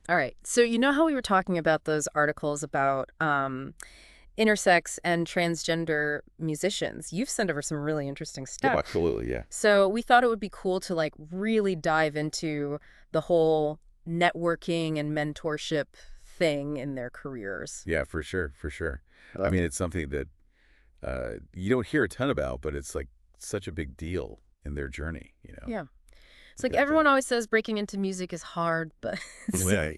All right. So you know how we were talking about those articles about intersex and transgender musicians? You've sent over some really interesting Oh, stuff. absolutely, yeah. So we thought it would be cool to like really dive into the whole networking and mentorship thing in their careers. Yeah, for sure, for sure. I I love mean, it. it's something that you don't hear a ton about, but it's like such a big deal in their journey, you know. Yeah. It's like That everyone always says breaking into music is hard, but yeah,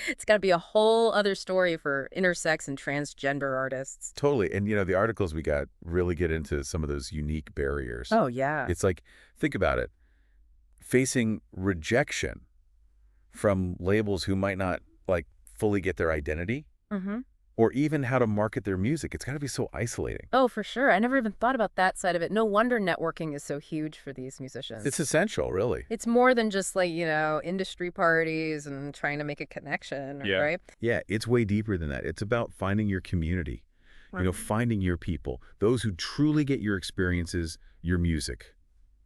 it's got to be a whole other story for intersex and transgender artists. totally. And the articles we got really get into some of those unique barriers. Oh, yeah. It's like, think about it, facing rejection from labels who might not like fully get their identity, Mm-hmm. or even how to market their music. It's got to be so isolating. Oh, for sure. I never even thought about that side of it. No wonder networking is so huge for these musicians. It's essential, really. It's more than just like, industry parties and trying to make a connection, Yeah. right? Yeah, it's way deeper than that. It's about finding your community, finding your people, those who truly get your experiences, your music,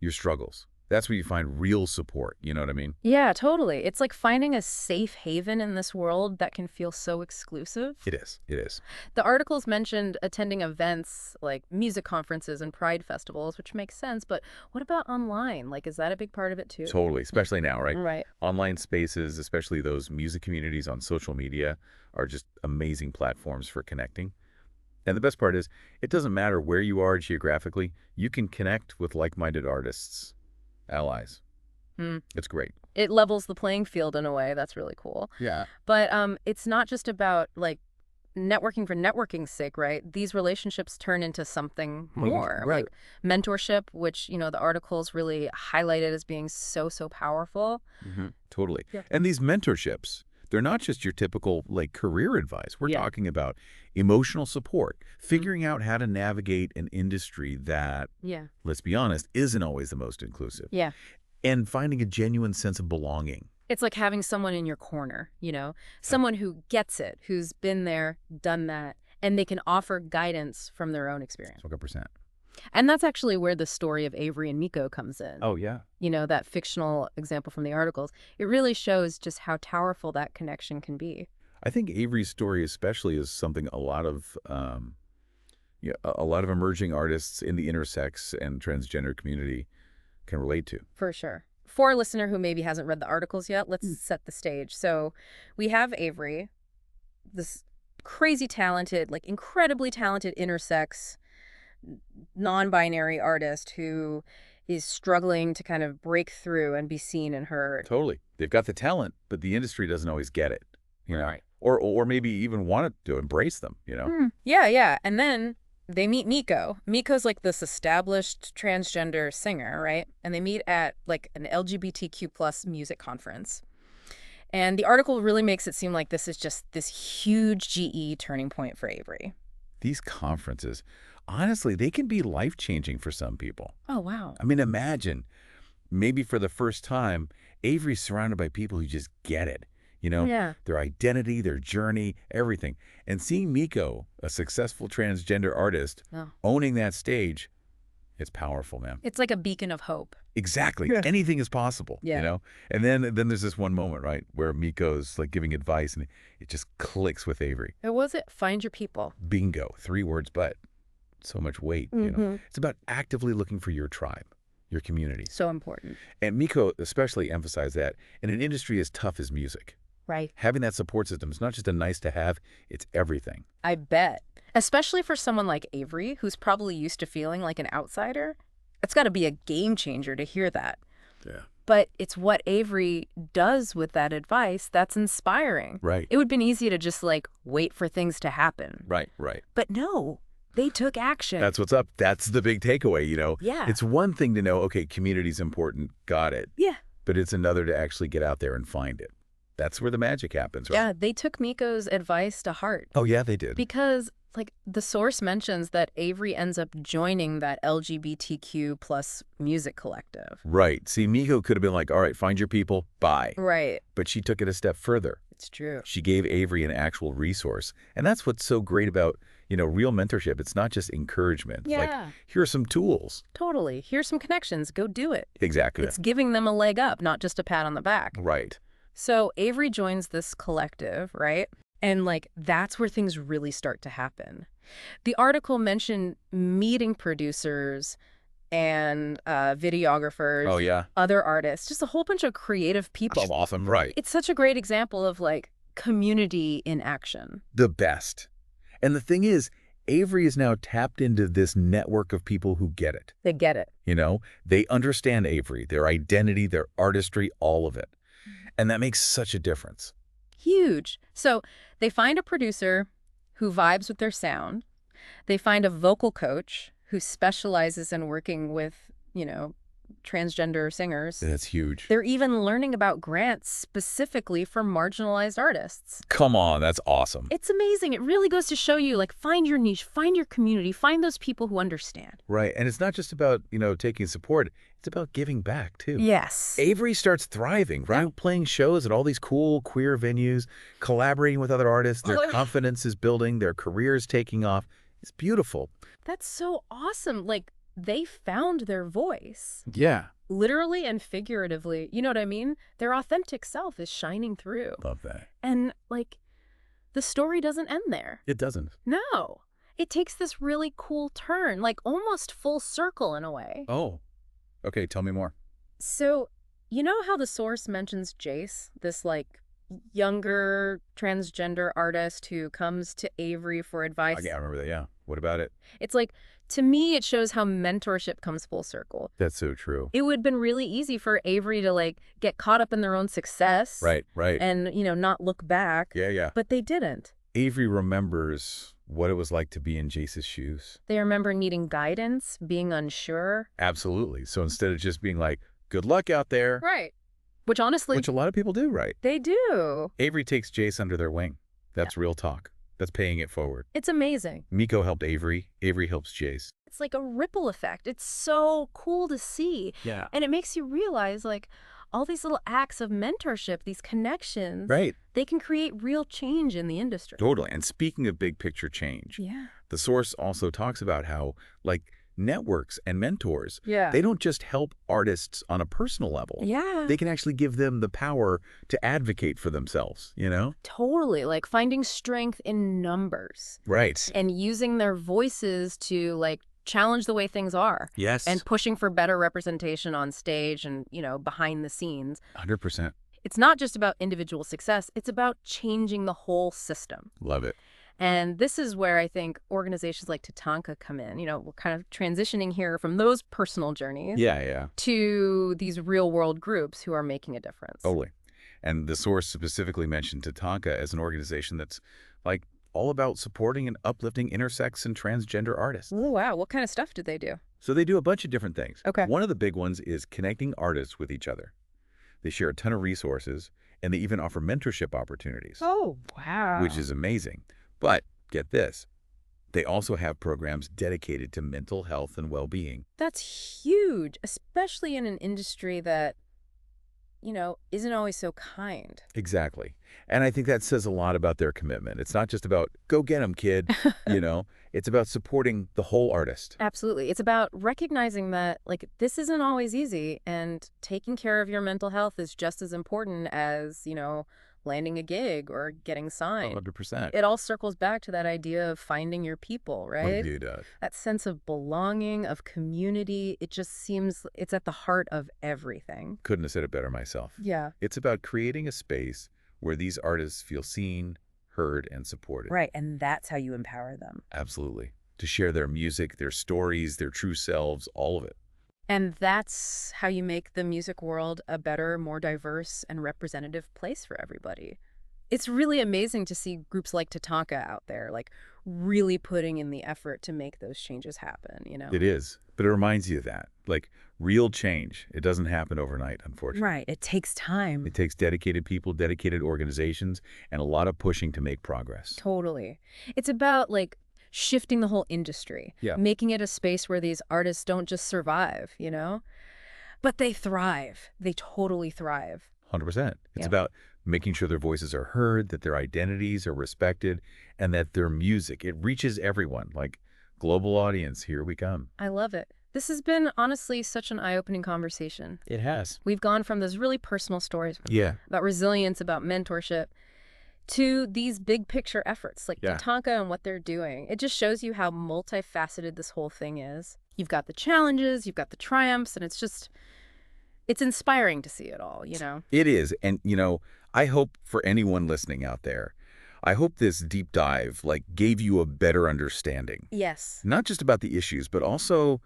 your struggles. That's where you find real support. You know what I mean? Yeah, totally. It's like finding a safe haven in this world that can feel so exclusive. It is. It is. The articles mentioned attending events like music conferences and pride festivals, which makes sense. But what about online? Like, is that a big part of it too? Totally. Especially now, right? Right. Online spaces, especially those music communities on social media, are just amazing platforms for connecting. And the best part is, it doesn't matter where you are geographically, you can connect with like-minded artists, allies. It's great. It levels the playing field in a way. That's really cool. Yeah. But it's not just about like networking for networking's sake, right? These relationships turn into something more, Right. like mentorship, which, the articles really highlighted as being so, so powerful. Totally. Yeah. And these mentorships, they're not just your typical like career advice. We're Yeah. talking about emotional support, figuring out how to navigate an industry that, Yeah. let's be honest, isn't always the most inclusive, Yeah. and finding a genuine sense of belonging. It's like having someone in your corner, someone who gets it, who's been there, done that, and they can offer guidance from their own experience. 100%. And that's actually where the story of Avery and Miko comes in. Oh, yeah. That fictional example from the articles. It really shows just how powerful that connection can be. I think Avery's story especially is something a lot of emerging artists in the intersex and transgender community can relate to. For sure. For a listener who maybe hasn't read the articles yet, let's set the stage. So we have Avery, this crazy talented, like incredibly talented intersex, non-binary artist who is struggling to kind of break through and be seen and heard. Totally. They've got the talent, but the industry doesn't always get it. Right. Or maybe even want it to embrace them, Yeah. And then they meet Miko. Miko's like this established transgender singer, right? And they meet at like an LGBTQ plus music conference. And the article really makes it seem like this is just this huge GE turning point for Avery. These conferences, honestly, they can be life-changing for some people. Oh, wow. I mean, imagine, maybe for the first time, Avery's surrounded by people who just get it. Yeah. Their identity, their journey, everything. And seeing Miko, a successful transgender artist, owning that stage, it's powerful, man. It's like a beacon of hope. Exactly. Yeah. Anything is possible, Yeah. And then there's this one moment, right, where Miko's like giving advice and it just clicks with Avery. What was it? Find your people. Bingo. 3 words, but so much weight, It's about actively looking for your tribe, your community. So important. And Miko especially emphasized that in an industry as tough as music. Right. Having that support system is not just a nice to have, it's everything. I bet. Especially for someone like Avery, who's probably used to feeling like an outsider. It's got to be a game changer to hear that. Yeah. But it's what Avery does with that advice that's inspiring. Right. It would have been easy to just like wait for things to happen. Right. But no, they took action. That's what's up. That's the big takeaway, Yeah. It's one thing to know, okay, community's important, got it. Yeah. But it's another to actually get out there and find it. That's where the magic happens, right? Yeah, they took Miko's advice to heart. Oh, yeah, they did. Because, like, the source mentions that Avery ends up joining that LGBTQ plus music collective. Right. See, Miko could have been like, all right, find your people, bye. Right. But she took it a step further. It's true. She gave Avery an actual resource. And that's what's so great about, real mentorship. It's not just encouragement. Yeah. Like, here are some tools. Totally. Here's some connections. Go do it. Exactly. It's giving them a leg up, not just a pat on the back. Right. So Avery joins this collective, right? And like that's where things really start to happen. The article mentioned meeting producers and videographers, Oh, yeah. other artists, just a whole bunch of creative people. Awesome. Right. It's such a great example of like community in action. The best. And the thing is, Avery is now tapped into this network of people who get it. They get it. You know, they understand Avery, their identity, their artistry, all of it. And that makes such a difference. Huge. So they find a producer who vibes with their sound. They find a vocal coach who specializes in working with, transgender singers. That's huge. They're even learning about grants specifically for marginalized artists. Come on, that's awesome. It's amazing. It really goes to show you, like, find your niche, find your community, find those people who understand. Right. And it's not just about, taking support. It's about giving back, too. Yes. Avery starts thriving, right? Playing shows at all these cool queer venues, collaborating with other artists. Their confidence is building. Their career is taking off. It's beautiful. That's so awesome. Like, they found their voice. Yeah. Literally and figuratively. You know what I mean? Their authentic self is shining through. Love that. And, like, the story doesn't end there. It doesn't. No. It takes this really cool turn, like almost full circle in a way. Oh. Okay, tell me more. So, you know how the source mentions 𝗧𝗔𝗧𝗔𝗡𝗞𝗔, this, like, younger transgender artist who comes to Avery for advice? I remember that, yeah. What about it? It's like, to me, it shows how mentorship comes full circle. That's so true. It would have been really easy for Avery to, like, get caught up in their own success. Right. And, not look back. Yeah. But they didn't. Avery remembers what it was like to be in 𝗧𝗧𝗔𝗡𝗞𝗔's shoes. They remember needing guidance, being unsure. Absolutely. So instead of just being like, good luck out there. Right. Which honestly... Which a lot of people do, right? They do. Avery takes 𝗧𝗧𝗔𝗓 under their wing. That's real talk. That's paying it forward. It's amazing. Miko helped Avery. Avery helps 𝗧𝗧𝗔𝗓. It's like a ripple effect. It's so cool to see. Yeah. And it makes you realize, like, all these little acts of mentorship, these connections, Right. They can create real change in the industry. Totally. And speaking of big picture change, Yeah. the source also talks about how, like, networks and mentors, Yeah. they don't just help artists on a personal level. Yeah. They can actually give them the power to advocate for themselves, Totally. Like finding strength in numbers. Right. And using their voices to, like, challenge the way things are. Yes. And pushing for better representation on stage and, behind the scenes. 100%. It's not just about individual success. It's about changing the whole system. Love it. And this is where I think organizations like TATANKA come in. We're kind of transitioning here from those personal journeys to these real-world groups who are making a difference. Totally. And the source specifically mentioned TATANKA as an organization that's, like, all about supporting and uplifting intersex and transgender artists. Oh, wow. What kind of stuff do they do? So they do a bunch of different things. Okay. One of the big ones is connecting artists with each other. They share a ton of resources, and they even offer mentorship opportunities. Oh, wow. Which is amazing. But get this, they also have programs dedicated to mental health and well-being. That's huge, especially in an industry that, isn't always so kind. Exactly. And I think that says a lot about their commitment. It's not just about, go get 'em, kid, It's about supporting the whole artist. Absolutely. It's about recognizing that, like, this isn't always easy, and taking care of your mental health is just as important as, landing a gig or getting signed. 100%. It all circles back to that idea of finding your people, right? It does. That sense of belonging, of community, it just seems it's at the heart of everything. Couldn't have said it better myself. Yeah. It's about creating a space where these artists feel seen, heard, and supported. Right, and that's how you empower them. Absolutely. To share their music, their stories, their true selves, all of it. And that's how you make the music world a better, more diverse and representative place for everybody. It's really amazing to see groups like TATANKA out there, like, really putting in the effort to make those changes happen, It is. But it reminds you of that. Like, real change, it doesn't happen overnight, unfortunately. Right. It takes time. It takes dedicated people, dedicated organizations, and a lot of pushing to make progress. Totally. It's about, like, shifting the whole industry, making it a space where these artists don't just survive, but they thrive. They totally thrive. 100%. It's about making sure their voices are heard, that their identities are respected, and that their music, it reaches everyone. Like, global audience, here we come. I love it. This has been, honestly, such an eye-opening conversation. It has. We've gone from those really personal stories Yeah. about resilience, about mentorship, to these big picture efforts like Yeah. TATANKA and what they're doing. It just shows you how multifaceted this whole thing is. You've got the challenges, you've got the triumphs, and it's inspiring to see it all, you know? It is. And, I hope for anyone listening out there, I hope this deep dive, gave you a better understanding. Yes. Not just about the issues, but also,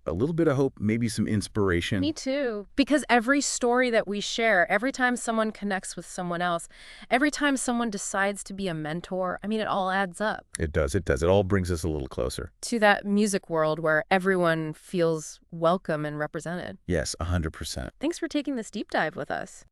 a little bit of hope, maybe some inspiration. Me too. Because every story that we share, every time someone connects with someone else, every time someone decides to be a mentor, I mean, it all adds up. It does. It does. It all brings us a little closer. To that music world where everyone feels welcome and represented. Yes, 100%. Thanks for taking this deep dive with us.